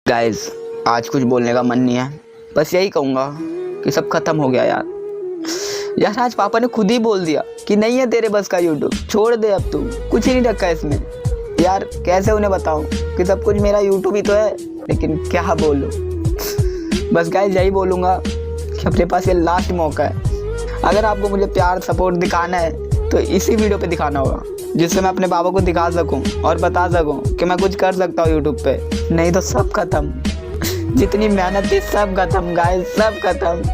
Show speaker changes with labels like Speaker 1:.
Speaker 1: Guys आज कुछ बोलने का मन नहीं है, बस यही कहूँगा कि सब खत्म हो गया यार। आज पापा ने खुद ही बोल दिया कि नहीं है तेरे बस का यूट्यूब, छोड़ दे, अब तू कुछ ही नहीं रखा इसमें। यार कैसे उन्हें बताऊँ कि सब कुछ मेरा यूट्यूब ही तो है, लेकिन क्या बोलूँ। बस गाइस यही बोलूँगा कि अपने पास ये लास्ट मौका है। अगर आपको मुझे प्यार सपोर्ट दिखाना है तो इसी वीडियो पे दिखाना होगा, जिससे मैं अपने बाबा को दिखा सकूं और बता सकूं कि मैं कुछ कर सकता हूं यूट्यूब पे। नहीं तो सब खत्म, जितनी मेहनत थी सब खत्म गाइस, सब खत्म।